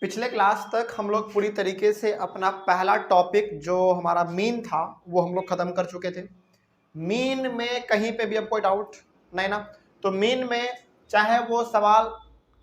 पिछले क्लास तक हम लोग पूरी तरीके से अपना पहला टॉपिक जो हमारा मीन था वो हम लोग खत्म कर चुके थे। मीन में कहीं पे भी अब कोई डाउट नहीं ना? तो मीन में चाहे वो सवाल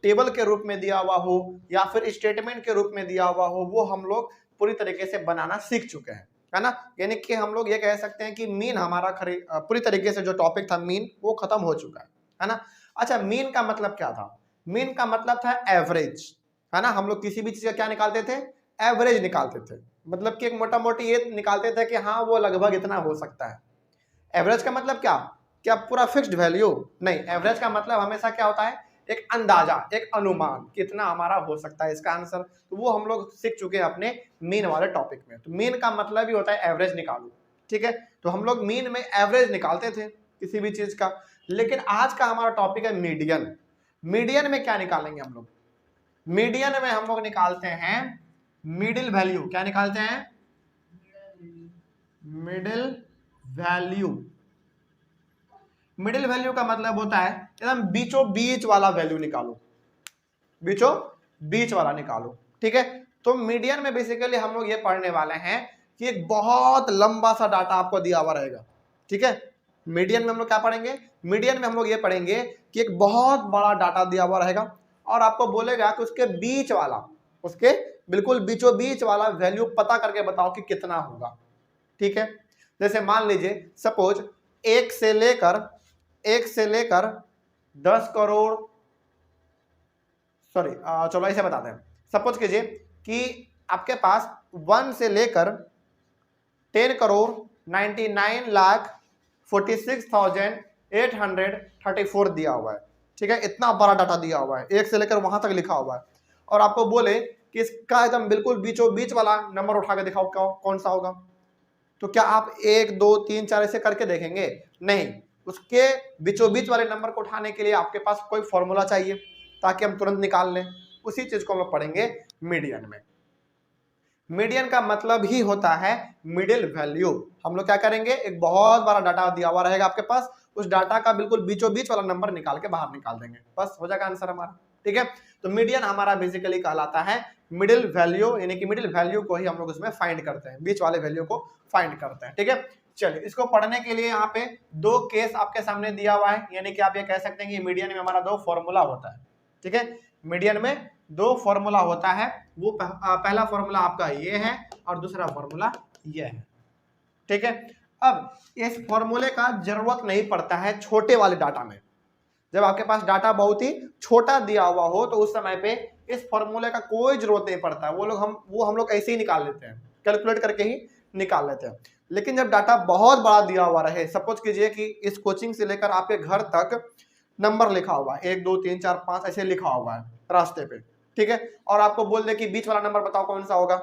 टेबल के रूप में दिया हुआ हो या फिर स्टेटमेंट के रूप में दिया हुआ हो, वो हम लोग पूरी तरीके से बनाना सीख चुके हैं, है ना। यानी कि हम लोग ये कह सकते हैं कि मीन हमारा पूरी तरीके से जो टॉपिक था मीन वो खत्म हो चुका है ना। अच्छा, मीन का मतलब क्या था? मीन का मतलब था एवरेज, है ना। हम लोग किसी भी चीज का क्या निकालते थे? एवरेज निकालते थे। मतलब कि एक मोटा मोटी ये निकालते थे कि हाँ वो लगभग इतना हो सकता है। एवरेज का मतलब क्या? क्या पूरा फिक्स्ड वैल्यू नहीं। एवरेज का मतलब हमेशा क्या होता है? एक अंदाजा, एक अनुमान, कितना हमारा हो सकता है इसका आंसर। तो वो हम लोग सीख चुके हैं अपने मीन वाले टॉपिक में। तो मीन का मतलब ही होता है एवरेज निकालो, ठीक है। तो हम लोग मीन में एवरेज निकालते थे किसी भी चीज का। लेकिन आज का हमारा टॉपिक है मीडियन। मीडियन में क्या निकालेंगे हम लोग? मीडियन में हम लोग निकालते हैं मिडिल वैल्यू। क्या निकालते हैं? Middle value. मिडिल वैल्यू का मतलब होता है एकदम बीचों बीच वाला वैल्यू निकालो, बीचों बीच वाला निकालो, ठीक है। तो मीडियन में बेसिकली हम लोग ये पढ़ने वाले हैं कि एक बहुत लंबा सा डाटा आपको दिया हुआ रहेगा, ठीक है। मीडियन में हम लोग क्या पढ़ेंगे? मीडियन में हम लोग ये पढ़ेंगे कि एक बहुत बड़ा डाटा दिया हुआ रहेगा और आपको बोलेगा कि उसके बीच वाला, उसके बिल्कुल बीचों बीच वाला वैल्यू पता करके बताओ कि कितना होगा, ठीक है। जैसे मान लीजिए सपोज 1 से लेकर 10 करोड़, सॉरी चलो ऐसे बताते हैं। सपोज कीजिए कि आपके पास 1 से लेकर 10 करोड़ 99,46,834 दिया हुआ है, ठीक है। इतना बड़ा डाटा दिया हुआ है, 1 से लेकर वहां तक लिखा हुआ है और आपको बोले कि इसका एकदम बिल्कुल बीचों बीच वाला नंबर उठा के दिखाओ कौन सा होगा। तो क्या आप 1 2 3 4 ऐसे करके देखेंगे? नहीं। उसके बीचों बीच वाले नंबर को उठाने के लिए आपके पास कोई फॉर्मूला चाहिए ताकि हम तुरंत निकाल लें। उसी चीज को हम लोग पढ़ेंगे मीडियन में। मीडियन का मतलब ही होता है मिडिल वैल्यू। हम लोग क्या करेंगे? एक बहुत बड़ा डाटा दिया हुआ रहेगा आपके पास, उस डाटा का बिल्कुल बीचों बीच वाला नंबर निकाल के बाहर निकाल देंगे, बस हो जाएगा आंसर हमारा, ठीक है। तो मीडियन हमारा बेसिकली कहलाता है मिडिल वैल्यू, यानी कि मिडिल वैल्यू को ही हम लोग उसमें फाइंड करते हैं, बीच वाले वैल्यू को फाइंड करते हैं, ठीक है। चलिए, इसको पढ़ने के लिए यहाँ पे 2 केस आपके सामने दिया हुआ है, यानी कि आप ये कह सकते हैं कि मीडियन में हमारा 2 फॉर्मूला होता है, ठीक है। मीडियन में 2 फॉर्मूला होता है। वो पहला फॉर्मूला आपका ये है और दूसरा फॉर्मूला ये है, ठीक है। अब इस फॉर्मूले का जरूरत नहीं पड़ता है छोटे वाले डाटा में। जब आपके पास डाटा बहुत ही छोटा दिया हुआ हो तो उस समय पे इस फॉर्मूले का कोई जरूरत नहीं पड़ता है। वो हम लोग ऐसे ही निकाल लेते हैं, कैलकुलेट करके ही निकाल लेते हैं। लेकिन जब डाटा बहुत बड़ा दिया हुआ रहे, सपोज कीजिए कि इस कोचिंग से लेकर आपके घर तक नंबर लिखा हुआ है 1 2 3 4 5 ऐसे लिखा हुआ है रास्ते पे, ठीक है। और आपको बोल दे कि बीच वाला नंबर बताओ कौन सा होगा,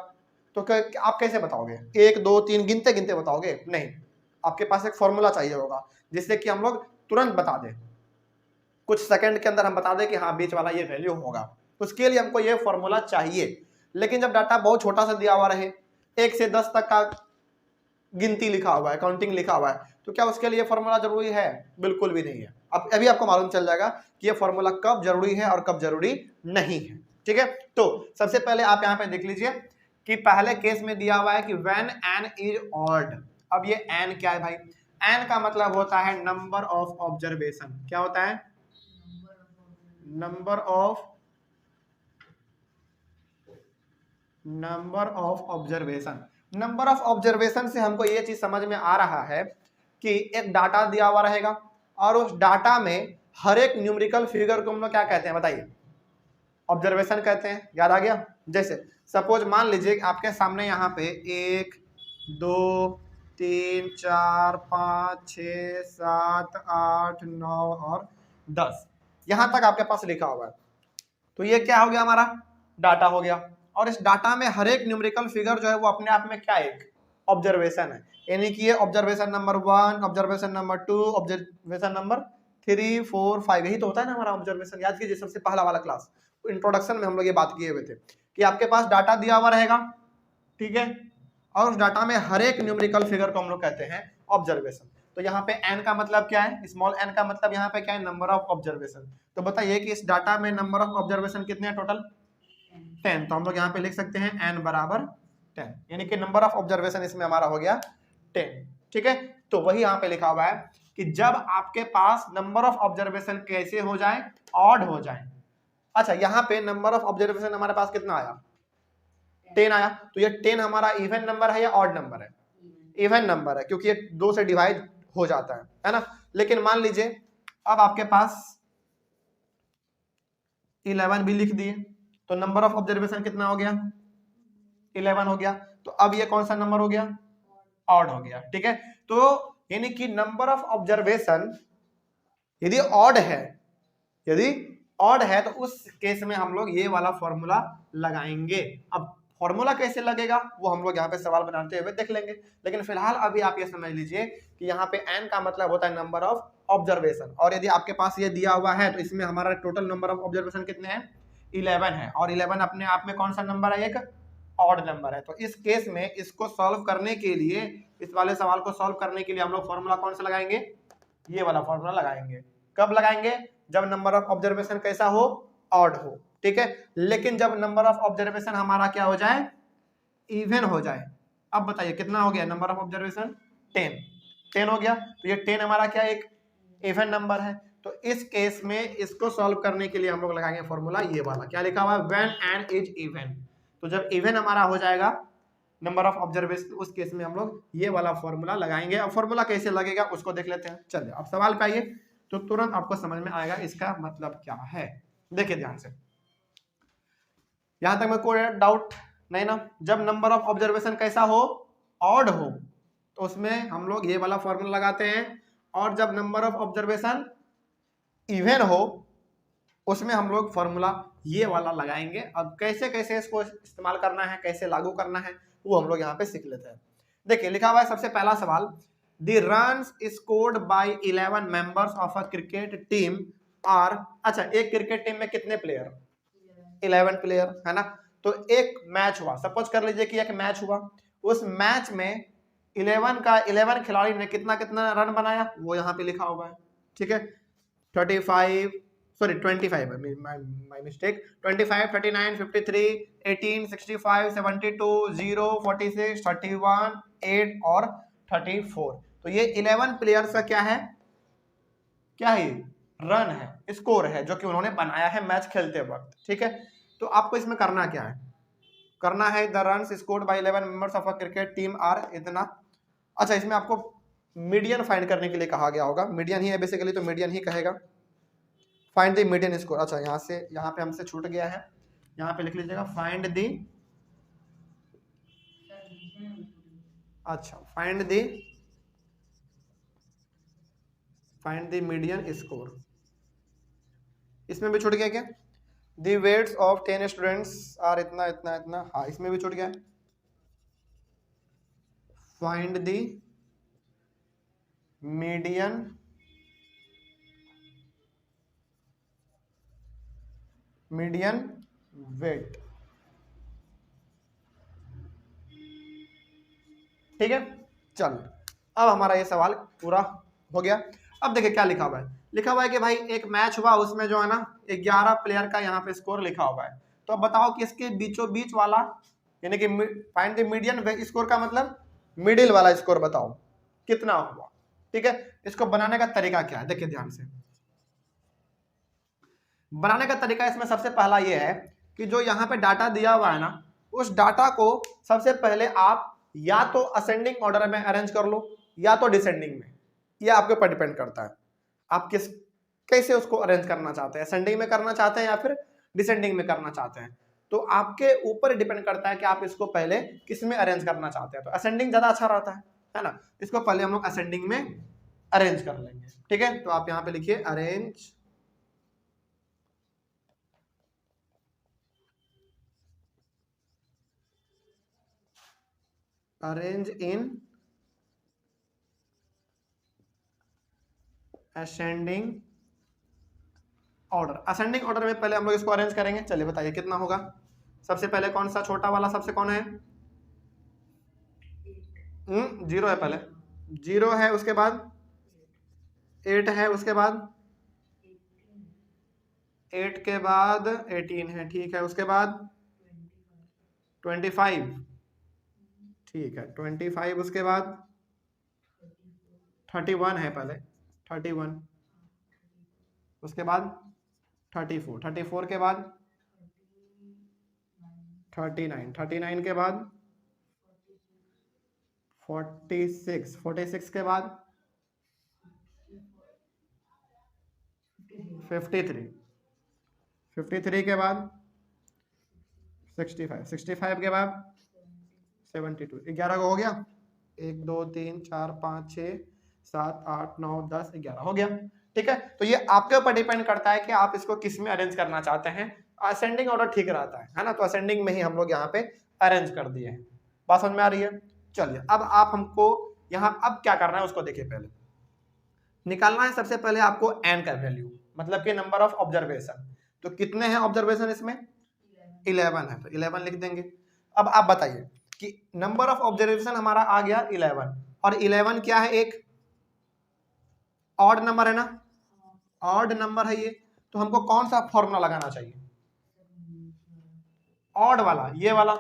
तो आप कैसे बताओगे? 1 2 3 गिनते गिनते बताओगे? नहीं, आपके पास एक फॉर्मूला चाहिए होगा जिससे कि हम लोग तुरंत बता दें, कुछ सेकंड के अंदर हम बता दें कि हाँ बीच वाला ये वैल्यू होगा। उसके लिए हमको ये फॉर्मूला चाहिए। लेकिन जब डाटा बहुत छोटा सा दिया हुआ रहे, 1 से 10 तक का गिनती लिखा हुआ है, काउंटिंग लिखा हुआ है, तो क्या उसके लिए फॉर्मूला जरूरी है? बिल्कुल भी नहीं है। अब अभी आपको मालूम चल जाएगा कि ये फॉर्मूला कब जरूरी है और कब जरूरी नहीं है, ठीक है। तो सबसे पहले आप यहाँ पे देख लीजिए कि पहले केस में दिया हुआ है कि व्हेन n इज ऑड। अब ये n क्या है भाई? n का मतलब होता है नंबर ऑफ ऑब्जर्वेशन। क्या होता है? Number of observation. Number of observation से हमको ये चीज समझ में आ रहा है कि एक डाटा दिया हुआ रहेगा और उस डाटा में हर एक न्यूमेरिकल फिगर को हम लोग क्या कहते हैं बताइए? ऑब्जर्वेशन कहते हैं। याद आ गया? जैसे सपोज मान लीजिए आपके सामने यहाँ पे 1 2 3 4 5 6 7 8 9 और 10 यहाँ तक आपके पास लिखा हुआ है। तो ये क्या हो गया? हमारा डाटा हो गया। और इस डाटा में हर एक न्यूमेरिकल फिगर जो है वो अपने आप में क्या है? एक ऑब्जर्वेशन है। यानी कि ये observation number 1, observation number 2, observation number 3 4 5, यही तो होता है ना हमारा ऑब्जर्वेशन। याद कीजिए सबसे पहला वाला क्लास इंट्रोडक्शन में हम लोग ये बात किए हुए थे कि आपके पास डाटा दिया हुआ रहेगा, ठीक है, और उस डाटा में हर एक न्यूमेरिकल फिगर को हम लोग कहते हैं ऑब्जर्वेशन। तो यहाँ पे n का मतलब क्या है? स्मॉल n का मतलब यहाँ पे क्या है? Number of observation. तो बताइए कि इस डाटा में नंबर ऑफ ऑब्जर्वेशन कितने हैं टोटल? 10, तो हम लोग यहाँ पे लिख सकते हैं n बराबर 10, यानी कि नंबर ऑफ ऑब्जर्वेशन इसमें हमारा हो गया 10। ठीक है, तो वही यहाँ पे लिखा हुआ है कि जब आपके पास नंबर ऑफ ऑब्जर्वेशन कैसे हो जाए, ऑड हो जाए। अच्छा, यहाँ पे नंबर ऑफ ऑब्जर्वेशन हमारे पास कितना आया, 10 आया, तो ये 10 हमारा इवन नंबर है या ऑड नंबर है, इवन नंबर है, क्योंकि ये 2 से डिवाइड हो जाता है ना। लेकिन मान लीजिए अब आपके पास 11 भी लिख दिए, तो नंबर ऑफ ऑब्जर्वेशन कितना हो गया, 11 हो गया, तो अब ये कौन सा नंबर हो गया, ऑड हो गया। ठीक है, तो यानी कि नंबर ऑफ ऑब्जर्वेशन यदि ऑड है, यदि ऑड है तो उस केस में हम लोग ये वाला फॉर्मूला लगाएंगे। अब फॉर्मूला कैसे लगेगा वो हम लोग यहाँ पे सवाल बनाते हुए देख लेंगे, लेकिन फिलहाल अभी आप ये समझ लीजिए कि यहाँ पे n का मतलब होता है नंबर ऑफ ऑब्जर्वेशन, और यदि आपके पास ये दिया हुआ है तो इसमें हमारा टोटल नंबर ऑफ ऑब्जर्वेशन कितने हैं, 11 है, और 11 अपने आप में कौन सा नंबर है, एक ऑड नंबर है। तो इस केस में इसको सॉल्व करने के लिए, इस वाले सवाल को सॉल्व करने के लिए हम लोग फॉर्मूला कौन सा लगाएंगे, ये वाला फॉर्मूला लगाएंगे। कब लगाएंगे, जब नंबर ऑफ ऑब्जर्वेशन कैसा हो, ऑड हो। ठीक है, लेकिन जब नंबर ऑफ ऑब्जर्वेशन हमारा क्या हो जाए, इवन हो जाए। अब बताइए कितना हो गया नंबर ऑफ ऑब्जर्वेशन, 10 हो गया, तो ये 10 हमारा क्या एक इवन नंबर है। तो इस केस में इसको सॉल्व करने के लिए हम लोग लगाएंगे फॉर्मूला ये वाला, क्या लिखा हुआ है, व्हेन n इज इवन। तो जब इवन हमारा हो जाएगा नंबर ऑफ ऑब्जर्वेशन, उस केस में हम लोग ये वाला फॉर्मूला लगाएंगे। अब फॉर्मूला कैसे लगेगा उसको देख लेते हैं। चलिए अब सवाल पे आइए, तो तुरंत आपको समझ में आएगा इसका मतलब क्या है। देखिए ध्यान से, यहां तक में कोई डाउट नहीं ना। जब नंबर ऑफ ऑब्जर्वेशन कैसा हो, ऑड हो, तो उसमें हम लोग ये वाला फॉर्मूला लगाते हैं, और जब नंबर ऑफ ऑब्जर्वेशन इवन हो उसमें हम लोग फॉर्मूला ये वाला लगाएंगे। अब कैसे कैसे इसको इस्तेमाल करना है, कैसे लागू करना है, वो हम लोग यहाँ पे सीख लेते हैं। देखिए लिखा हुआ है सबसे पहला सवाल, the runs scored by 11 members of a cricket team are. अच्छा, एक क्रिकेट टीम में कितने प्लेयर, 11 प्लेयर है ना। तो एक मैच हुआ, सपोज कर लीजिए कि एक मैच हुआ, उस मैच में 11 खिलाड़ी ने कितना कितना रन बनाया वो यहाँ पे लिखा हुआ है। ठीक है, 25 माय मिस्टेक, 25, 39, 53, 18, 65, 72, 0, 46, 31, 8 और 34। तो ये 11 प्लेयर्स का क्या है, क्या है, रन है, स्कोर है, जो कि उन्होंने बनाया है मैच खेलते वक्त। ठीक है, तो आपको इसमें करना क्या है, करना है the runs scored by 11 members of a cricket team are इतना। अच्छा, इसमें आपको मीडियन फाइंड करने के लिए कहा गया होगा, मीडियन ही है बेसिकली, तो मीडियन ही कहेगा, फाइंड द मीडियन स्कोर। अच्छा, यहाँ पे हमसे छूट गया है, यहाँ पे लिख लीजिएगा फाइंड द, अच्छा फाइंड द मीडियन स्कोर, इसमें भी छूट गया क्या, the weights of 10 students are इतना इतना इतना, हाँ इसमें भी छूट गया। Find the median weight. ठीक है, चल अब हमारा ये सवाल पूरा हो गया। अब देखिए क्या लिखा हुआ है, लिखा हुआ है कि भाई एक मैच हुआ, उसमें जो है ना 11 प्लेयर का यहाँ पे स्कोर लिखा हुआ है। तो अब बताओ कि इसके बीचों बीच वाला, यानी कि फाइंड द मीडियन स्कोर का मतलब मिडिल वाला स्कोर बताओ कितना हुआ। ठीक है, इसको बनाने का तरीका क्या है, देखिए ध्यान से। बनाने का तरीका इसमें सबसे पहला ये है कि जो यहाँ पे डाटा दिया हुआ है ना, उस डाटा को सबसे पहले आप या तो असेंडिंग ऑर्डर में अरेंज कर लो या तो डिसेंडिंग में, ये आपके ऊपर डिपेंड करता है आप कैसे उसको अरेंज करना चाहते हैं, असेंडिंग में करना चाहते हैं या फिर डिसेंडिंग में करना चाहते हैं। तो आपके ऊपर डिपेंड करता है कि आप इसको पहले किस में अरेंज करना चाहते हैं। तो असेंडिंग ज्यादा अच्छा रहता है ना, इसको पहले हम लोग असेंडिंग में अरेंज कर लेंगे। ठीक है, तो आप यहाँ पे लिखिए arrange in ascending order. Ascending order में पहले हम लोग इसको अरेंज करेंगे। चलिए बताइए कितना होगा। सबसे पहले कौन सा छोटा वाला सबसे कौन है, 0 है, पहले 0 है, उसके बाद 8 है, उसके बाद 8 के बाद 18 है, ठीक है, उसके बाद 25, ठीक है 25, उसके बाद 31 है पहले, 31, उसके बाद 34, 34 के बाद 39, 39 के बाद 46, 46 के बाद 53, 53 के बाद 65, 65 के बाद 72, 11 को हो गया, 1 2 3 4 5 6 7 8 9 10 11 हो गया। ठीक है, तो ये आपके ऊपर डिपेंड करता है कि आप इसको किस में अरेंज करना चाहते हैं। असेंडिंग ऑर्डर ठीक रहता है ना, तो असेंडिंग में ही हम लोग यहाँ पे अरेंज कर दिए हैं। बात समझ में आ रही है? चलिए अब आप हमको यहाँ अब क्या करना है उसको देखिए। पहले निकालना है सबसे पहले आपको एन का वैल्यू, मतलब कि नंबर ऑफ ऑब्जर्वेशन। तो कितने हैं ऑब्जर्वेशन इसमें? 11 है, तो 11 लिख देंगे। अब आप बताइए कि नंबर ऑफ ऑब्जर्वेशन हमारा आ गया 11, और 11 क्या है? एक ऑड नंबर है ना, ऑड नंबर है ये, तो हमको कौन सा फॉर्मूला लगाना चाहिए? ऑड वाला, ये वाला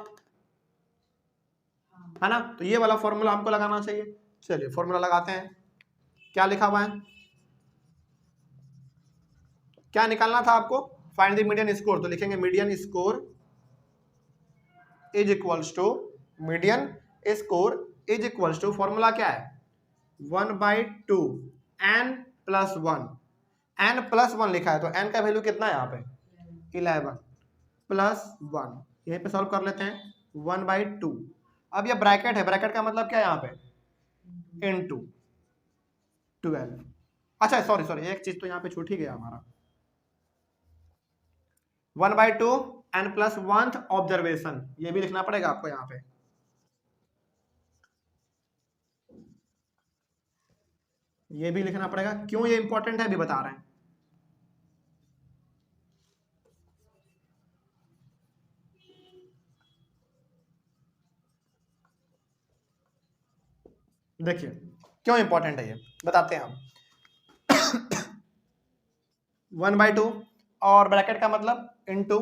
है ना, तो ये वाला फॉर्मूला हमको लगाना चाहिए। चलिए फॉर्मूला लगाते हैं। क्या लिखा हुआ है? क्या निकालना था आपको? फाइंड द मीडियन स्कोर, तो लिखेंगे median score is equals to, median score is equals to, formula क्या है? 1/2 n + 1, n + 1 लिखा है, तो n का वैल्यू कितना है यहाँ पे? 11 + 1, यहीं पे सॉल्व कर लेते हैं। 1/2, अब ये ब्रैकेट है, ब्रैकेट का मतलब क्या है यहाँ पे? इनटू 12। अच्छा सॉरी एक चीज तो यहाँ पे छूट ही गया हमारा। 1/2 n + 1th ऑब्जर्वेशन, ये भी लिखना पड़ेगा आपको यहाँ पे। ये भी लिखना पड़ेगा। क्यों ये इंपॉर्टेंट है अभी बता रहे हैं। देखिए क्यों इंपॉर्टेंट है ये बताते हैं हम। 1/2 और ब्रैकेट का मतलब इनटू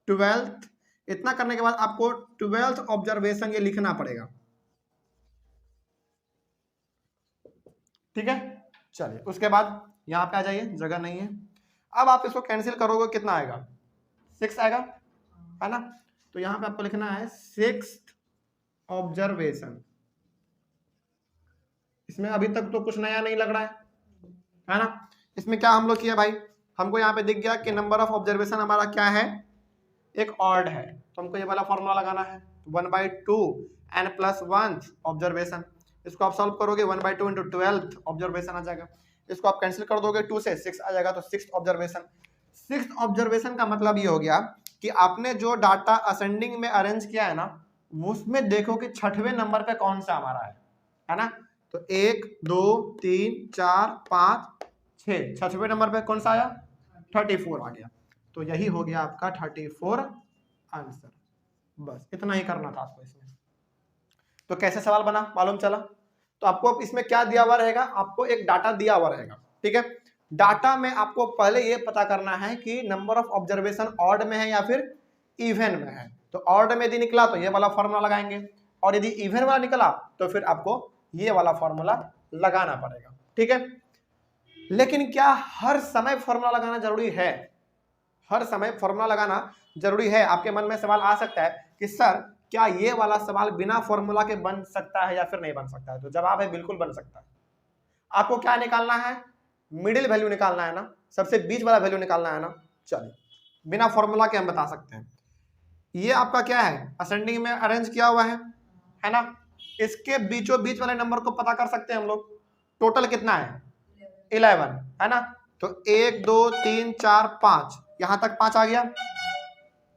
12th, इतना करने के बाद आपको 12th ऑब्जर्वेशन ये लिखना पड़ेगा। ठीक है, चलिए उसके बाद यहाँ पे आ जाइए, जगह नहीं है। अब आप इसको कैंसिल करोगे, कितना आएगा? 6 आएगा, है ना। तो यहाँ पे आपको लिखना है 6th ऑब्जर्वेशन। इसमें अभी तक तो कुछ नया नहीं लग रहा है ना। इसमें क्या हम लोग किया भाई, हमको यहाँ पे दिख गया कि नंबर ऑफ ऑब्जर्वेशन हमारा क्या है? एक ऑड है, तो हमको ये वाला फॉर्मूला लगाना है। 1/2 n + 1th ऑब्जर्वेशन, इसको आप सॉल्व करोगे 1/2 × 12th ऑब्जर्वेशन आ जाएगा। इसको आप कैंसिल कर दोगे, 2 से 6 आ जाएगा, तो 6th ऑब्जर्वेशन। 6th ऑब्जर्वेशन का मतलब ये हो गया कि आपने जो डाटा असेंडिंग में अरेंज किया है ना, उसमें देखो कि 6वें नंबर पे कौन सा हमारा है ना। तो 1 2 3 4 5 6, 6वें नंबर पे कौन सा आया? 34 आ गया। तो यही हो गया आपका 34 आंसर। बस इतना ही करना था आपको इसमें। तो कैसे सवाल बना मालूम चला? तो आपको इसमें क्या दिया हुआ रहेगा? आपको एक डाटा दिया हुआ रहेगा, ठीक है। डाटा में आपको पहले ये पता करना है कि नंबर ऑफ ऑब्जर्वेशन ऑड में है या फिर इवन में है। तो ऑड में यदि निकला तो ये वाला फॉर्मूला लगाएंगे, और यदि इवन वाला निकला तो फिर आपको ये वाला फॉर्मूला लगाना पड़ेगा, ठीक है। लेकिन क्या हर समय फॉर्मूला लगाना जरूरी है? हर समय फॉर्मूला लगाना जरूरी है? आपके मन में सवाल आ सकता है कि सर क्या ये वाला सवाल बिना फॉर्मूला के बन सकता है या फिर नहीं बन सकता है? तो जवाब है बिल्कुल बन सकता है। आपको क्या निकालना है? मिडिल वैल्यू निकालना है ना, सबसे बीच वाला वैल्यू निकालना है ना। चलिए बिना फॉर्मूला के हम बता सकते हैं। ये आपका क्या है? असेंडिंग में अरेंज किया हुआ है ना। इसके बीचों बीच वाले नंबर को पता कर सकते हैं हम लोग। टोटल कितना है? 11 है ना। तो 1 2 3 4 5, यहां तक 5 आ गया।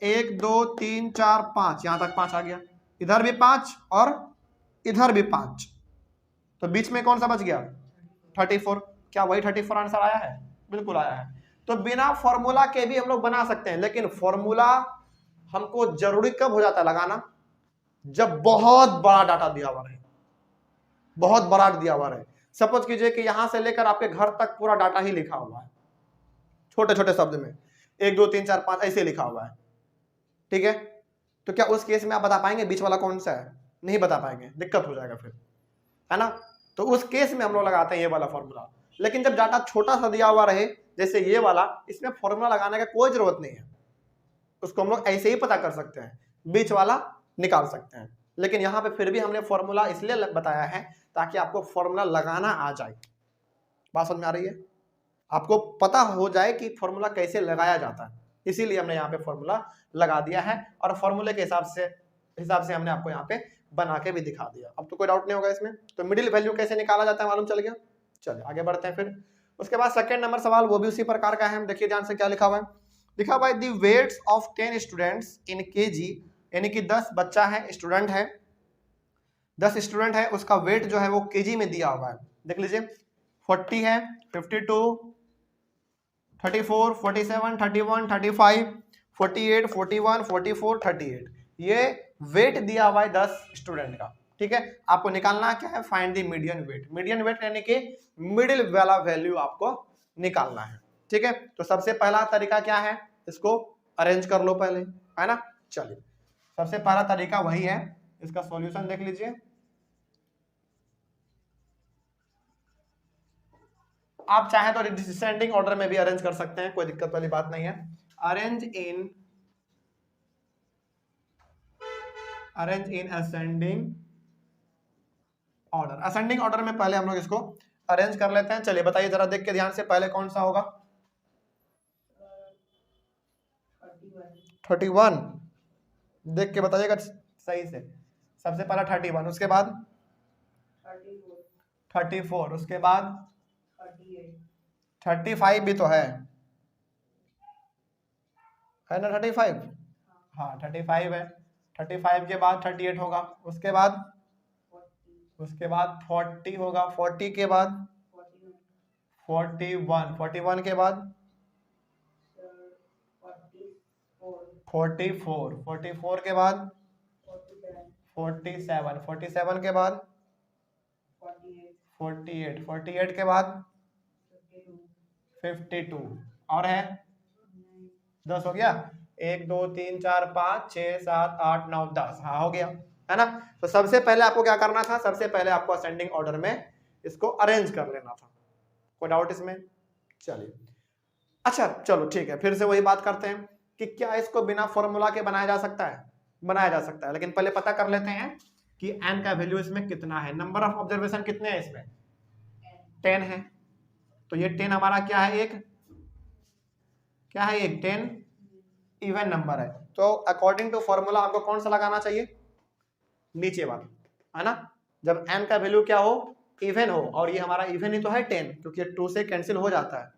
1 2 3 4 5, यहां तक 5 आ गया। इधर भी 5 और इधर भी 5, तो बीच में कौन सा बच गया? 34। क्या वही 34 आंसर आया है? बिल्कुल आया है। तो बिना फॉर्मूला के भी हम लोग बना सकते हैं, लेकिन फॉर्मूला हमको जरूरी कब हो जाता है लगाना? जब बहुत बड़ा डाटा दिया हुआ रहे, बहुत बड़ा दिया हुआ रहे। सपोज कीजिए कि यहां से लेकर आपके घर तक पूरा डाटा ही लिखा हुआ है, छोटे छोटे शब्द में 1 2 3 4 5 ऐसे लिखा हुआ है, ठीक है। तो क्या उस केस में आप बता पाएंगे बीच वाला कौन सा है? नहीं बता पाएंगे, दिक्कत हो जाएगा फिर, है ना। तो उस केस में हम लोग लगाते हैं ये वाला फॉर्मूला। लेकिन जब डाटा छोटा सा दिया हुआ रहे जैसे ये वाला, इसमें फॉर्मूला लगाने का कोई जरूरत नहीं है, उसको हम लोग ऐसे ही पता कर सकते हैं, बीच वाला निकाल सकते हैं। लेकिन यहाँ पे फिर भी हमने फॉर्मूला इसलिए बताया है ताकि आपको फॉर्मूला लगाना आ जाए। बात समझ में आ रही है? आपको पता हो जाए कि फॉर्मूला कैसे लगाया जाता है, इसीलिए हमने यहाँ पे फॉर्मूला लगा दिया है और फॉर्मूले के हिसाब से हमने आपको यहाँ पे बना के भी दिखा दिया। अब तो कोई डाउट नहीं होगा इसमें। तो मिडिल वैल्यू कैसे निकाला जाता है मालूम चल गया। चलिए आगे बढ़ते हैं फिर। उसके बाद सेकंड नंबर सवाल वो भी उसी प्रकार का है। देखिए ध्यान से क्या लिखा हुआ है। लिखा हुआ है the weights of 10 students in KG, यानी कि 10 बच्चा है, स्टूडेंट है, 10 स्टूडेंट है, उसका वेट जो है वो केजी में दिया हुआ है। देख लीजिए 40 है, 52, 34, 47, 31, 35, 48, 41, 44, 38, ये वेट दिया हुआ है 10 स्टूडेंट का। ठीक है, आपको निकालना क्या है? Find the median weight. Median weight यानी कि मिडिल वाला वैल्यू आपको निकालना है। ठीक है, तो सबसे पहला तरीका क्या है? इसको अरेंज कर लो पहले, है ना। चलिए सबसे पहला तरीका वही है, इसका सॉल्यूशन देख लीजिए। आप चाहे तो डिसेंडिंग ऑर्डर में भी अरेंज कर सकते हैं, कोई दिक्कत वाली बात नहीं है। Arrange in ascending order. Ascending order में पहले हम लोग इसको अरेंज कर लेते हैं। चलिए बताइए जरा देख के ध्यान से, पहले कौन सा होगा? 31, देख के बताइएगा सही से। सबसे पहला 31, उसके बाद 34, उसके बाद 35 भी तो है ना 35? हाँ 35 है। 35 के बाद 38 होगा, उसके बाद 40 होगा, 40 के बाद 41, 41 के बाद 44, 44 के बाद 47, 47 के बाद 48, 48 के बाद 52, और है 10 हो गया। 1 2 3 4 5 6 7 8 9 10, हाँ हो गया, है ना। तो सबसे पहले आपको क्या करना था? सबसे पहले आपको असेंडिंग ऑर्डर में इसको अरेंज कर लेना था। कोई डाउट इसमें? चलिए अच्छा चलो ठीक है, फिर से वही बात करते हैं कि क्या इसको बिना फॉर्मूला के बनाया जा सकता है? बनाया जा सकता है, लेकिन पहले पता कर लेते हैं कि n का वैल्यू इसमें कितना है। नंबर ऑफ ऑब्जर्वेशन कितने हैं इसमें? 10 है। तो ये 10 हमारा क्या है? एक 10 इवन नंबर है। तो अकॉर्डिंग टू फॉर्मूला आपको कौन सा लगाना चाहिए? नीचे वाला, है ना। जब n का वैल्यू क्या हो? इवन हो, और ये हमारा इवन ही तो है 10, क्योंकि 2 से कैंसिल हो जाता है,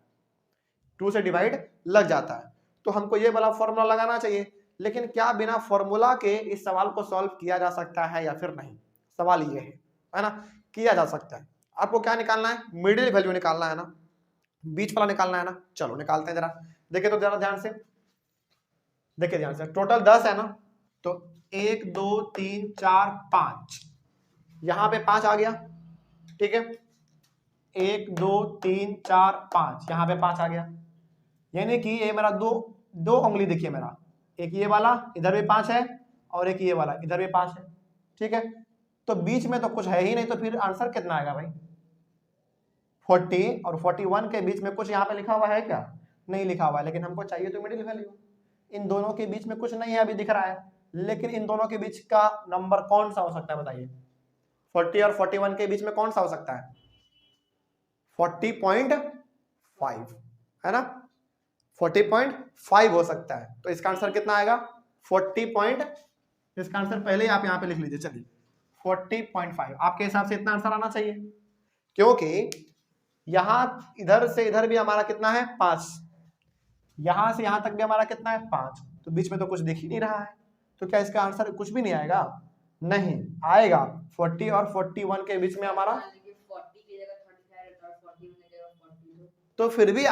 2 से डिवाइड लग जाता है, तो हमको ये वाला फॉर्मूला लगाना चाहिए। लेकिन क्या बिना फॉर्मूला के इस सवाल को सॉल्व किया जा सकता है या फिर नहीं? सवाल ये है ना। किया जा सकता है। आपको क्या निकालना है? मिडिल वैल्यू निकालना है ना, बीच वाला निकालना है ना। चलो निकालते हैं जरा, देखिए तो जरा ध्यान से देखिए ध्यान से। टोटल 10 है ना, तो 1 2 3 4 5, यहां पे 5 आ गया। ठीक है, 1 2 3 4 5, यहां पे 5 आ गया। यानी कि ये मेरा दो उंगली देखिए मेरा, एक ये वाला इधर भी 5 है और एक ये वाला इधर भी 5 है। ठीक है, तो बीच में तो कुछ है ही नहीं, तो फिर आंसर कितना आएगा भाई? 40 और 41 के बीच में कुछ यहाँ पे लिखा हुआ है क्या? नहीं लिखा हुआ है, लेकिन हमको चाहिए तो मिडिल वैल्यू। इन दोनों के बीच में कुछ नहीं है अभी दिख रहा है, लेकिन इन दोनों के बीच का नंबर कौन सा हो सकता है बताइए? 40 और 41 के बीच में कौन सा हो सकता है? 40.5, है ना, 40.5 हो सकता है। तो इसका आंसर कितना आएगा? 40. इसका आंसर पहले आप यहाँ पे लिख लीजिए। चलिए 40.5 आपके हिसाब से इतना आंसर आना चाहिए, क्योंकि यहां इधर से इधर भी हमारा कितना है? 5, यहां से यहां तक भी हमारा कितना है? 5, तो बीच में तो कुछ दिख ही नहीं रहा है, तो क्या इसका आंसर कुछ भी नहीं आएगा? नहीं आएगा। 40 और 41 के बीच में हमारा, तो फिर भी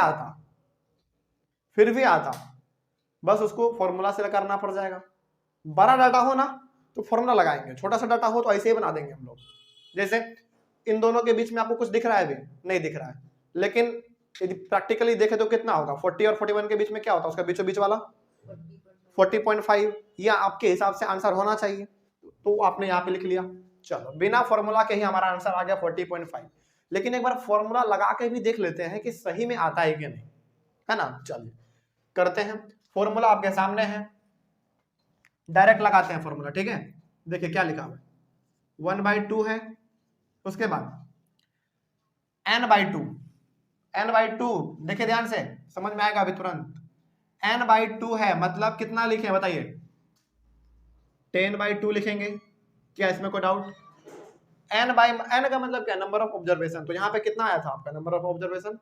आता, बस उसको फॉर्मूला से करना पड़ जाएगा। बड़ा डाटा हो ना तो फॉर्मूला लगाएंगे, छोटा सा डाटा हो तो ऐसे ही बना देंगे हम लोग। जैसे इन दोनों के बीच में आपको कुछ दिख रहा है? अभी नहीं दिख रहा है, लेकिन यदि प्रैक्टिकली देखे तो कितना होगा? 40 और 41 के बीच में क्या होता है? उसका बीचों बीच वाला 40.5, ये आपके हिसाब से आंसर होना चाहिए, तो आपने यहाँ पे लिख लिया। चलो बिना फॉर्मूला के ही हमारा आंसर आ गया 40.5। लेकिन एक बार फॉर्मूला लगा के भी देख लेते हैं कि सही में आता है कि नहीं, है ना। चलिए करते हैं, फॉर्मूला आपके सामने है, डायरेक्ट लगाते हैं फॉर्मूला। ठीक है, देखिए क्या लिखा हुआ है, 1/2 है, उसके बाद n/2, n/2 देखिए ध्यान से, समझ में आएगा अभी तुरंत। n/2 है मतलब कितना लिखे बताइए, 10/2 लिखेंगे, क्या इसमें कोई डाउट। n का मतलब क्या, नंबर ऑफ ऑब्जर्वेशन। तो यहाँ पे कितना आया था आपका नंबर ऑफ ऑब्जर्वेशन,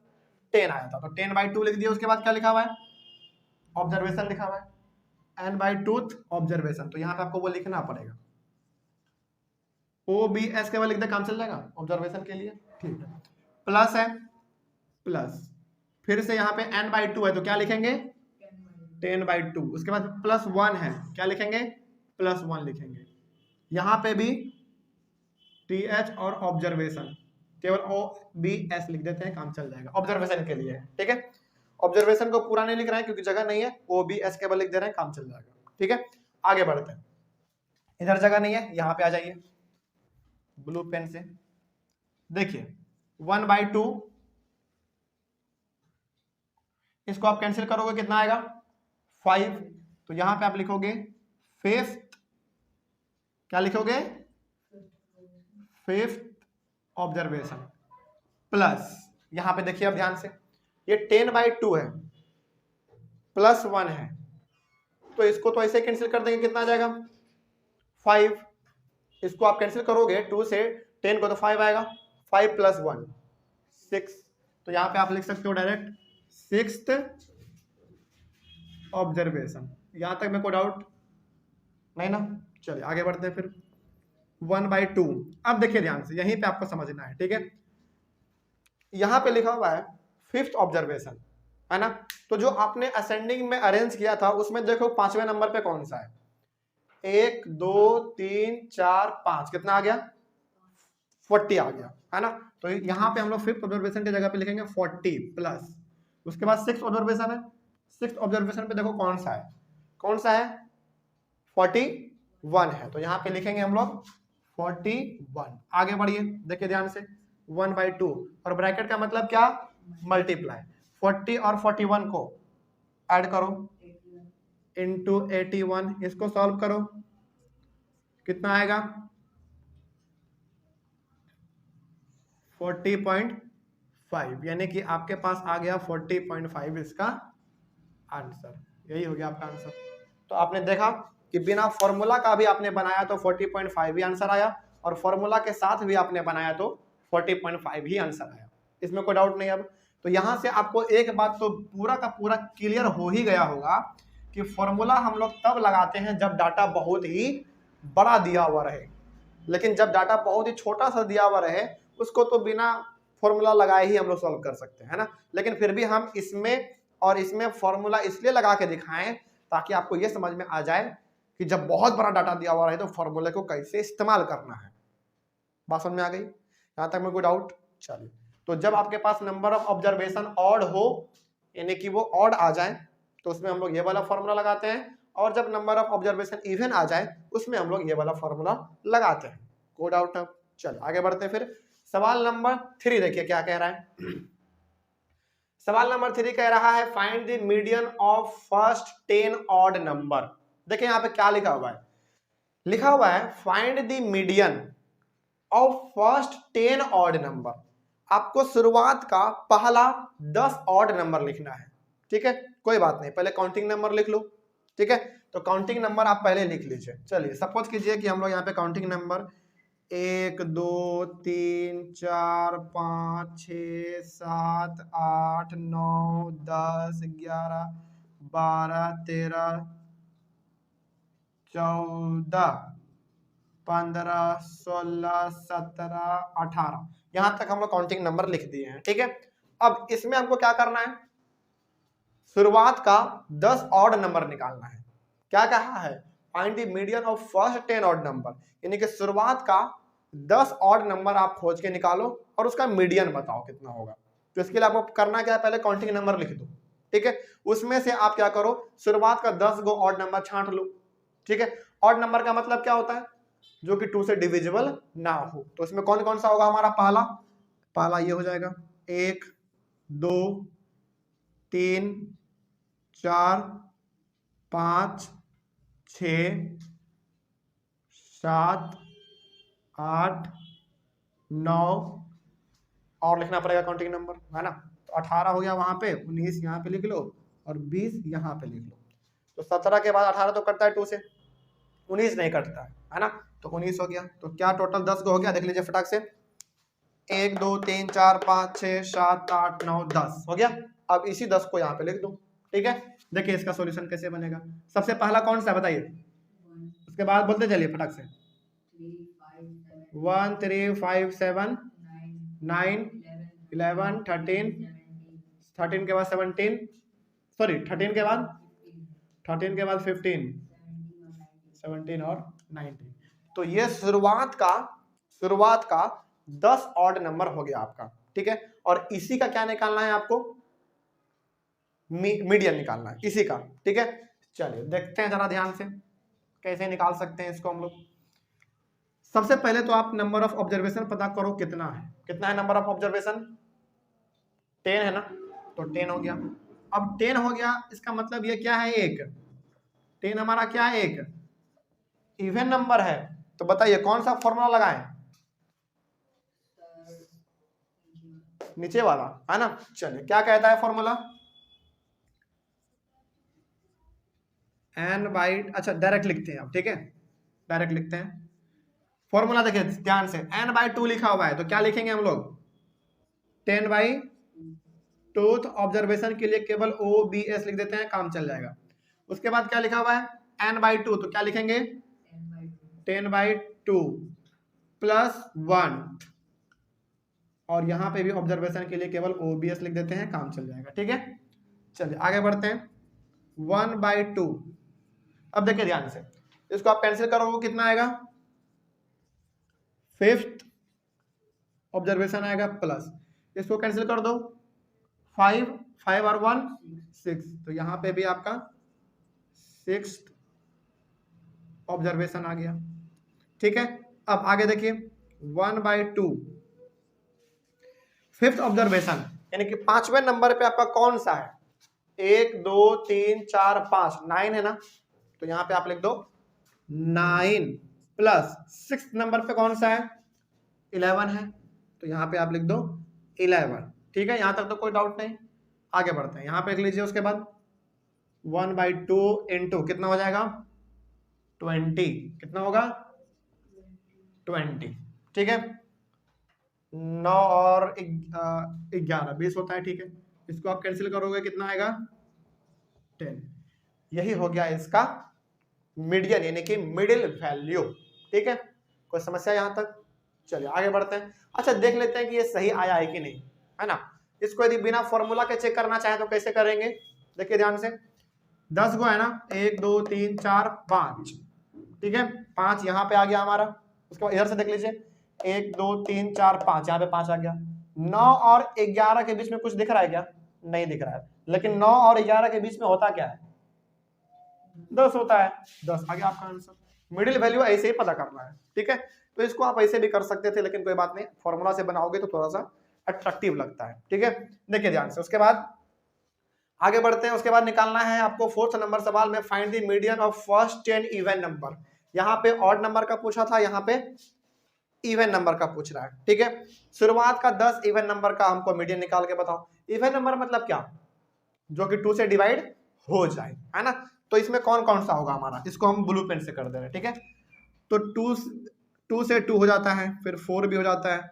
10 आया था, तो 10/2 लिख दिया। उसके बाद क्या लिखा हुआ है, ऑब्जर्वेशन लिखा हुआ है, n/2 ऑब्जर्वेशन, तो यहाँ पे आपको वो लिखना पड़ेगा, OBS केवल लिख दे, काम चल जाएगा ऑब्जर्वेशन के लिए। ठीक है, प्लस है, प्लस फिर से यहाँ पे n/2 है तो क्या लिखेंगे 10/2, उसके बाद प्लस 1 है, क्या लिखेंगे प्लस 1 लिखेंगे। यहाँ पे भी TH और ऑब्जर्वेशन, केवल OBS लिख देते हैं, काम चल जाएगा, ऑब्जर्वेशन के लिए। ठीक है, ऑब्जर्वेशन को पूरा नहीं लिख रहे हैं क्योंकि जगह नहीं है, OBS केवल लिख दे रहे हैं, काम चल जाएगा। ठीक है, आगे बढ़ते हैं, इधर जगह नहीं है, यहाँ पे आ जाइए ब्लू पेन से, देखिए 1/2, इसको आप कैंसिल करोगे कितना आएगा 5, तो यहां पे आप लिखोगे फिफ्थ, क्या लिखोगे फिफ्थ ऑब्जर्वेशन, प्लस यहां पे देखिए अब ध्यान से, ये 10/2 है, प्लस 1 है, तो इसको तो ऐसे कैंसिल कर देंगे, कितना आ जाएगा 5, इसको आप कैंसिल करोगे 2 से 10 को तो 5 आएगा, 5 + 1 6, तो यहां पे आप लिख सकते हो डायरेक्ट 6th ऑब्जर्वेशन। यहां तक में कोई डाउट नहीं ना। चलिए आगे बढ़ते हैं फिर 1/2। अब देखिए ध्यान से, यहीं पे आपको समझना है। ठीक है, यहां पे लिखा हुआ है 5th ऑब्जर्वेशन, है ना। तो जो आपने असेंडिंग में अरेंज किया था उसमें देखो 5वें नंबर पे कौन सा है, 1 2 3 4 5, कितना आ गया 40 आ गया, है ना। तो यहाँ पे हम लोग 5th ऑब्जर्वेशन की जगह पे लिखेंगे 40 प्लस, उसके बाद 6th ऑब्जर्वेशन है, 6th ऑब्जर्वेशन पे देखो कौन सा है, कौन सा है 41 है, तो यहाँ पे लिखेंगे हम लोग 41। आगे बढ़िए, देखिए ध्यान से 1/2 और ब्रैकेट का मतलब क्या, मल्टीप्लाई, 40 और 41 को ऐड करो इंटू 81, इसको सॉल्व करो, कितना आएगा 40.5, यानी कि आपके पास आ गया 40.5 इसका आंसर, यही हो गया आपका आंसर। तो आपने देखा कि बिना फॉर्मूला का भी आपने बनाया तो 40.5 ही आंसर आया, और फॉर्मूला के साथ भी आपने बनाया तो 40.5 ही आंसर आया, इसमें कोई डाउट नहीं। अब तो यहां से आपको एक बात तो पूरा का पूरा क्लियर हो ही गया होगा कि फॉर्मूला हम लोग तब लगाते हैं जब डाटा बहुत ही बड़ा दिया हुआ रहे, लेकिन जब डाटा बहुत ही छोटा सा दिया हुआ रहे उसको तो बिना फॉर्मूला लगाए ही हम लोग सॉल्व कर सकते हैं, है ना। लेकिन फिर भी हम इसमें और इसमें फॉर्मूला इसलिए लगा के दिखाएं ताकि आपको यह समझ में आ जाए कि जब बहुत बड़ा डाटा दिया हुआ रहे तो फॉर्मूले को कैसे इस्तेमाल करना है। बात समझ में आ गई, यहां तक में कोई डाउट। चलिए, तो जब आपके पास नंबर ऑफ ऑब्जर्वेशन ऑड हो, यानी कि वो ऑड आ जाए, तो उसमें हम लोग ये वाला फॉर्मूला लगाते हैं, और जब नंबर ऑफ ऑब्जर्वेशन इवन आ जाए उसमें हम लोग ये वाला फॉर्मूला लगाते हैं। कोई डाउट है। चलो आगे बढ़ते हैं फिर सवाल नंबर 3, देखिए क्या कह रहा है। सवाल नंबर 3 कह रहा है find the median of first 10 odd number. देखिए यहाँ पे क्या लिखा हुआ है, लिखा हुआ है find the median of first 10 odd number. आपको शुरुआत का पहला 10 ऑड नंबर लिखना है। ठीक है, कोई बात नहीं, पहले काउंटिंग नंबर लिख लो। ठीक है, तो काउंटिंग नंबर आप पहले लिख लीजिए। चलिए सपोज कीजिए कि हम लोग यहाँ पे काउंटिंग नंबर 1 2 3 4 5 6 7 8 9 10 11 12 13 14 15 16 17 18, यहां तक हम लोग काउंटिंग नंबर लिख दिए हैं। ठीक है, अब इसमें हमको क्या करना है, शुरुआत का 10 ऑड नंबर निकालना है। क्या कहा है, find the median of first 10 odd number, यानी कि शुरुआत का 10 ऑड नंबर आप खोज के निकालो और उसका मीडियन बताओ कितना होगा। तो इसके लिए आपको करना क्या है, पहले काउंटिंग नंबर लिख दो। ठीक है। उसमें से आप क्या करो, शुरुआत का 10 गो ऑड नंबर छांट लो, ठीक है। ऑड नंबर का मतलब क्या होता है, जो कि 2 से डिविजिबल ना हो। तो इसमें कौन कौन सा होगा हमारा, पहला ये हो जाएगा 1 2 3 4 5 6 7 8 9 और लिखना पड़ेगा काउंटिंग नंबर, है ना। तो 18 हो गया वहां पे, 19 यहाँ पे लिख लो और 20 यहाँ पे लिख लो। तो 17 के बाद 18 तो कटता है 2 से, 19 नहीं कटता है ना। तो 19 हो गया। तो क्या टोटल 10 को हो गया, देख लीजिए फटाक से, 1 2 3 4 5 6 7 8 9 10 हो गया। अब इसी 10 को यहाँ पे लिख दो, ठीक है। देखिए इसका सॉल्यूशन कैसे बनेगा। सबसे पहला कौन सा बताइए, उसके बाद बोलते चलिए फटाक से। 1 3 5 7 9 11 13 13 के बाद 17, सॉरी 13 के बाद 15 17 और 19। तो ये शुरुआत का 10 ऑड नंबर हो गया आपका, ठीक है। और इसी का क्या निकालना है आपको, मीडियन निकालना है इसी का, ठीक है। चलिए देखते हैं जरा ध्यान से कैसे निकाल सकते हैं इसको हम लोग। सबसे पहले तो आप नंबर ऑफ ऑब्जर्वेशन पता करो कितना है नंबर ऑफ ऑब्जर्वेशन, 10 है ना। तो 10 हो गया। अब 10 हो गया, इसका मतलब ये क्या है, 1, 10 हमारा क्या है, 1 इवन नंबर है। तो बताइए कौन सा फॉर्मूला लगाएं, नीचे वाला, है ना। चलिए क्या कहता है फॉर्मूला, n बाई, अच्छा डायरेक्ट लिखते हैं अब, ठीक है, डायरेक्ट लिखते हैं फॉर्मूला। देखिए ध्यान से, n बाई 2 लिखा हुआ है, तो क्या लिखेंगे हम लोग, 10 बाई 2 ऑब्जर्वेशन के लिए केवल OBS लिख देते हैं, काम चल जाएगा। उसके बाद क्या लिखा हुआ है, n बाई 2, तो क्या लिखेंगे 10 बाई 2 प्लस 1, और यहाँ पे भी ऑब्जर्वेशन के लिए केवल OBS लिख देते हैं, काम चल जाएगा, ठीक है। चलिए आगे बढ़ते हैं, 1 बाई 2। अब देखिए ध्यान से, इसको आप कैंसिल करोगे कितना आएगा, 5th ऑब्जर्वेशन आएगा प्लस, इसको कैंसिल कर दो, 5 और 1 6, तो यहाँ पे भी आपका 6th ऑब्जर्वेशन आ गया, ठीक है। अब आगे देखिए 1 बाई 2, 5th ऑब्जर्वेशन यानी कि 5वें नंबर पे आपका कौन सा है, 1 2 3 4 5 9 है ना। तो यहाँ पे आप लिख दो 9 प्लस 6th नंबर पे कौन सा है, 11 है, तो यहाँ पे आप लिख दो 11, ठीक है। यहाँ तक तो कोई डाउट नहीं। आगे बढ़ते हैं, यहाँ पे लिख लीजिए उसके बाद 1 बाई 2 इंटू कितना हो जाएगा 20, कितना होगा 20, ठीक है। 9 और 11 20 होता है, ठीक है। इसको आप कैंसिल करोगे कितना आएगा 10। यही हो गया इसका मीडियन यानी कि मिडिल वैल्यू, ठीक है। कोई समस्या यहाँ तक, चलिए आगे बढ़ते हैं। अच्छा देख लेते हैं कि ये सही आया है कि नहीं, है ना। इसको यदि बिना फॉर्मूला के चेक करना चाहे तो कैसे करेंगे, देखिए ध्यान से, 10 गो है ना, 1 2 3 4 5, ठीक है। 5 यहाँ पे आ गया हमारा। उसके बाद इधर से देख लीजिए, 1 2 3 4 5, यहाँ पे 5 आ गया। 9 और 11 के बीच में कुछ दिख रहा है क्या, नहीं दिख रहा है। लेकिन 9 और 11 के बीच में होता क्या है, 10 होता है, 10 आ गया आपका आंसर। मिडिल वैल्यू ऐसे ही पता करना है, ठीक है। तो इसको आप ऐसे भी कर सकते थे, लेकिन कोई बात नहीं, फॉर्मूला से बनाओगे तो थोड़ा सा अट्रैक्टिव लगता है, ठीक है। देखिए ध्यान से, उसके बाद आगे बढ़ते हैं। उसके बाद निकालना है आपको 4th नंबर सवाल में, find the median of first 10 even number. यहाँ पे ऑड नंबर का पूछा था, यहाँ पे इवन नंबर का पूछ रहा है, ठीक है। शुरुआत का 10 इवन नंबर का हमको मीडियन निकाल के बताओ। इवन नंबर मतलब क्या, जो कि 2 से डिवाइड हो जाए, है ना। तो इसमें कौन कौन सा होगा हमारा, इसको हम ब्लू पेन से कर दे रहे हैं, ठीक है। तो 2 से 2 हो जाता है, फिर 4 भी हो जाता है,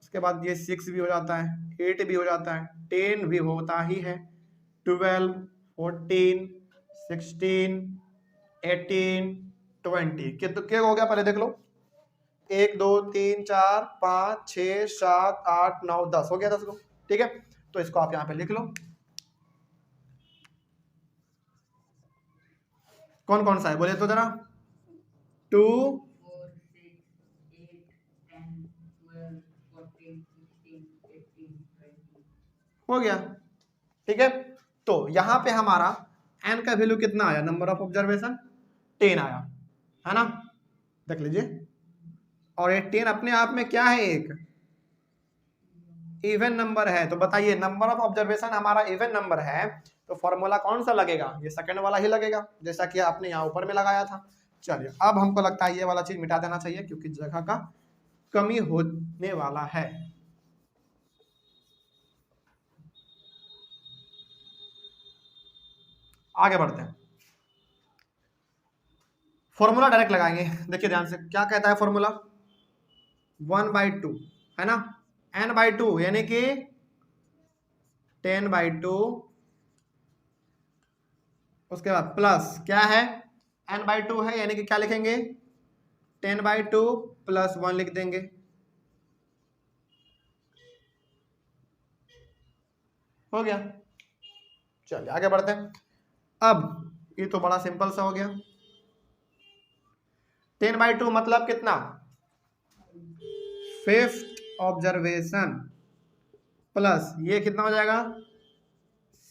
उसके बाद ये 6 भी हो जाता है, 8 भी हो जाता है, 10 भी होता ही है, 12 14 16 18 20, क्या हो गया पहले देख लो, 1 2 3 4 5 6 7 8 9 10 हो गया 10 को, ठीक है। तो इसको आप यहाँ पे लिख लो, कौन कौन सा है बोले तो जरा, 2 हो गया, ठीक है। तो यहाँ पे हमारा n का वैल्यू कितना आया, नंबर ऑफ ऑब्जर्वेशन 10 आया, है ना, देख लीजिए। और ये 10 अपने आप में क्या है, एक इवन नंबर है। तो बताइए नंबर ऑफ ऑब्जर्वेशन हमारा इवन नंबर है, तो फॉर्मूला कौन सा लगेगा, ये सेकंड वाला ही लगेगा, जैसा कि आपने यहाँ ऊपर में लगाया था। चलिए अब हमको लगता है ये वाला चीज मिटा देना चाहिए, क्योंकि जगह का कमी होने वाला है। आगे बढ़ते हैं, फॉर्मूला डायरेक्ट लगाएंगे। देखिए ध्यान से क्या कहता है फॉर्मूला, 1/2 है ना, n/2 यानी कि 10/2, उसके बाद प्लस क्या है, n/2 है, यानी कि क्या लिखेंगे, 10/2 प्लस 1 लिख देंगे। हो गया। चलिए आगे बढ़ते हैं। अब ये तो बड़ा सिंपल सा हो गया, 10/2 मतलब कितना, 5th ऑब्जर्वेशन प्लस ये कितना हो जाएगा,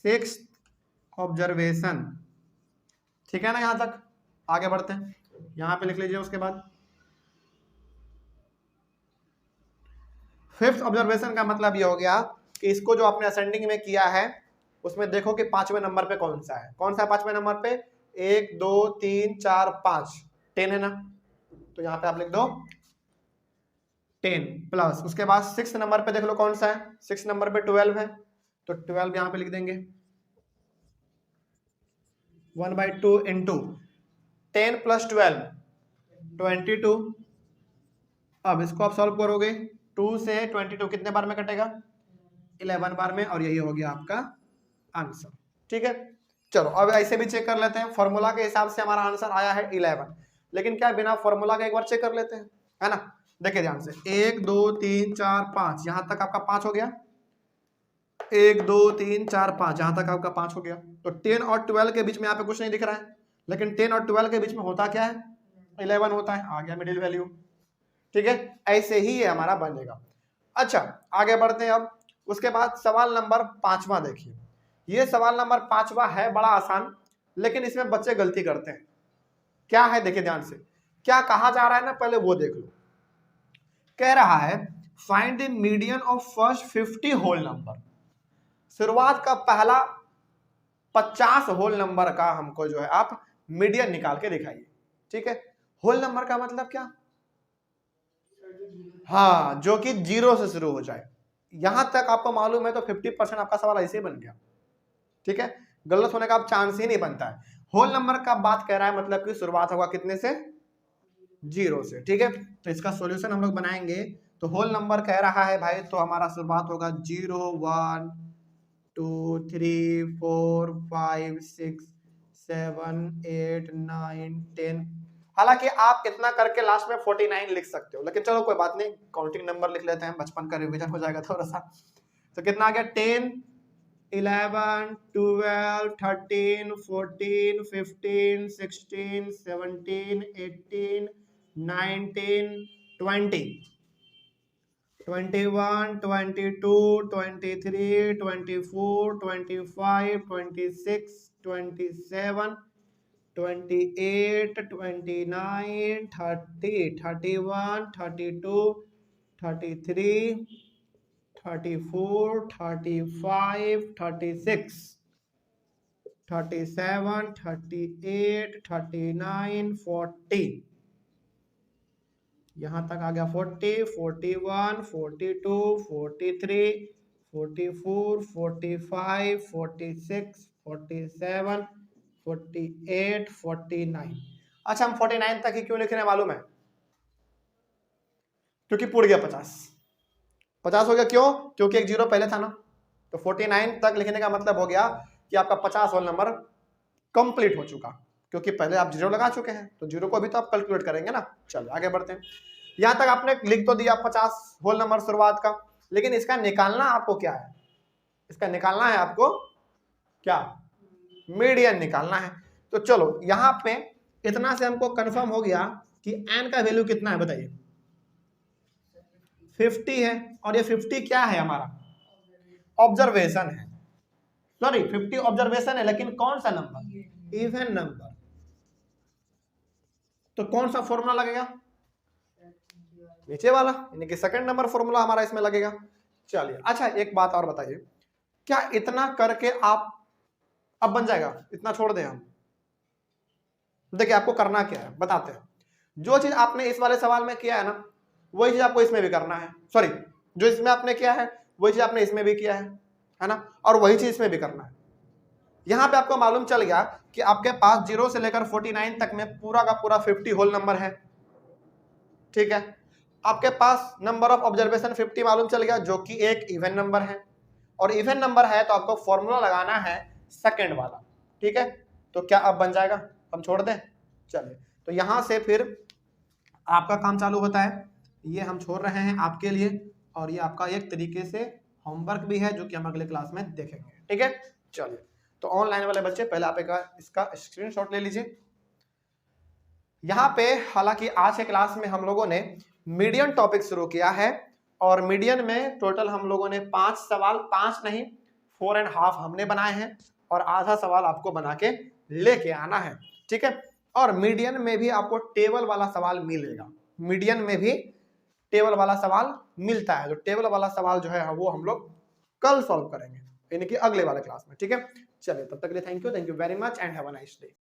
6th ऑब्जर्वेशन। ठीक है ना, यहां तक। आगे बढ़ते हैं, यहां पे लिख लीजिए। उसके बाद 5th ऑब्जर्वेशन का मतलब ये हो गया कि इसको जो आपने असेंडिंग में किया है उसमें देखो कि 5वें नंबर पे कौन सा है, कौन सा है 5वें नंबर पे, 1 2 3 4 5, 10 है ना, तो यहाँ पे आप लिख दो 10 प्लस, उसके बाद 6 नंबर पे देख लो कौन सा है, 6 नंबर पे 12 है, तो 12 यहाँ पे लिख देंगे, 1/2 इंटू 10 प्लस 12 22। अब इसको आप सॉल्व करोगे, 2 से 22 कितने बार में कटेगा, 11 बार में, और यही हो गया आपका आंसर। ठीक है, चलो अब ऐसे भी चेक कर लेते हैं। फॉर्मूला के हिसाब से हमारा आंसर आया है 11, लेकिन क्या बिना फॉर्मूला के एक बार चेक कर लेते हैं, है ना। देखिए ध्यान से, 1 2 3 4 5, यहां तक आपका 5 हो गया, 1 2 3 4 5, यहां तक आपका 5 हो गया। तो 10 और 12 के बीच में यहाँ पे कुछ नहीं दिख रहा है, लेकिन 10 और 12 के बीच में होता क्या है, 11 होता है, आ गया मिडिल वैल्यू। ठीक है, ऐसे ही ये हमारा बनेगा। अच्छा आगे बढ़ते हैं अब। उसके बाद सवाल नंबर 5वां देखिए, ये सवाल नंबर 5वां है बड़ा आसान, लेकिन इसमें बच्चे गलती करते हैं। क्या है देखिए ध्यान से, क्या कहा जा रहा है ना, पहले वो देख लो। कह रहा है find the median of first 50 whole number. शुरुआत का पहला 50 होल नंबर का हमको जो है आप मीडियन निकाल के दिखाइए। ठीक है, होल नंबर का मतलब क्या, हाँ जो कि 0 से शुरू हो जाए। यहां तक आपको मालूम है तो 50% आपका सवाल ऐसे ही बन गया। ठीक है, गलत होने का आप चांस ही नहीं बनता है। होल नंबर का बात कह रहा है, मतलब कि शुरुआत होगा कितने से, 0 से। ठीक है, तो इसका सॉल्यूशन हम लोग बनाएंगे। तो होल नंबर कह रहा है भाई, तो हमारा शुरुआत होगा 0 1 2 3 4 5 6 7 8 9 10। हालांकि आप इतना करके लास्ट में 49 लिख सकते हो, लेकिन चलो कोई बात नहीं, काउंटिंग नंबर लिख लेते हैं, बचपन का रिवीजन हो जाएगा थोड़ा सा। तो कितना आ गया, 10 11 12 13 14 15 16 17 18 19 20 21 22 23 24 25 26 27 28 29 30 31 32 33 34 35 36 37 38 39 40, यहां तक आ गया 40 41 42 43 44 45 46 47 48 49। अच्छा हम 49 तक ही क्यों लिख रहे हैं मालूम है, क्योंकि पूर्ण गया 50 हो गया। क्यों, क्योंकि एक 0 पहले था ना, तो 49 तक लिखने का मतलब हो गया कि आपका 50 होल नंबर कंप्लीट हो चुका, क्योंकि पहले आप 0 लगा चुके हैं, तो 0 को भी तो आप कैलकुलेट करेंगे ना। चलो आगे बढ़ते हैं। यहां तक आपने लिख तो दिया 50 होल नंबर शुरुआत का, लेकिन इसका निकालना आपको क्या है, इसका निकालना है आपको क्या, मीडियन निकालना है। तो चलो यहां पे इतना से हमको कंफर्म हो गया कि n का वैल्यू कितना है, बताइए 50 है, और ये 50 क्या है, हमारा ऑब्जर्वेशन है। सॉरी 50 ऑब्जर्वेशन है, लेकिन कौन सा नंबर, इवन नंबर। तो कौन सा फॉर्मूला लगेगा, नीचे वाला, यानी कि सेकंड नंबर फॉर्मूला हमारा इसमें लगेगा। चलिए अच्छा एक बात और बताइए, क्या इतना करके आप अब बन जाएगा, इतना छोड़ दें हम? देखिए आपको करना क्या है बताते हैं। जो चीज आपने इस वाले सवाल में किया है ना, वही चीज आपको इसमें भी करना है। सॉरी, जो इसमें आपने किया है वही चीज आपने इसमें भी किया है ना, और वही चीज इसमें भी करना है। यहां पे आपको मालूम चल गया कि आपके पास 0 से लेकर 49 तक में पूरा का पूरा 50 होल नंबर है, ठीक है। आपके पास नंबर ऑफ ऑब्जर्वेशन 50 मालूम चल गया, जो कि एक इवन नंबर है, और इवन नंबर है तो आपको फॉर्मूला लगाना है सेकंड वाला, ठीक है। तो क्या अब बन जाएगा, हम छोड़ दें? चलिए, तो यहां से फिर आपका काम चालू होता है। ये हम छोड़ रहे हैं आपके लिए, और ये आपका एक तरीके से होमवर्क भी है, जो कि हम अगले क्लास में देखेंगे, ठीक है। चलिए, तो ऑनलाइन वाले बच्चे पहले आप इसका स्क्रीनशॉट ले लीजिए। यहाँ पे हालांकि आज के क्लास में हम लोगों ने मीडियन टॉपिक शुरू किया है, और मीडियन में टोटल हम लोगों ने 5 सवाल, 5 नहीं 4.5 हमने बनाए हैं, और आधा सवाल आपको बना के लेके आना है, ठीक है। और मीडियन में भी आपको टेबल वाला सवाल मिलेगा, मीडियन में भी टेबल वाला सवाल मिलता है। तो टेबल वाला सवाल जो है वो हम लोग कल सॉल्व करेंगे, यानी कि अगले वाले क्लास में, ठीक है। चलिए, तब तक के लिए thank you very much and have a nice day.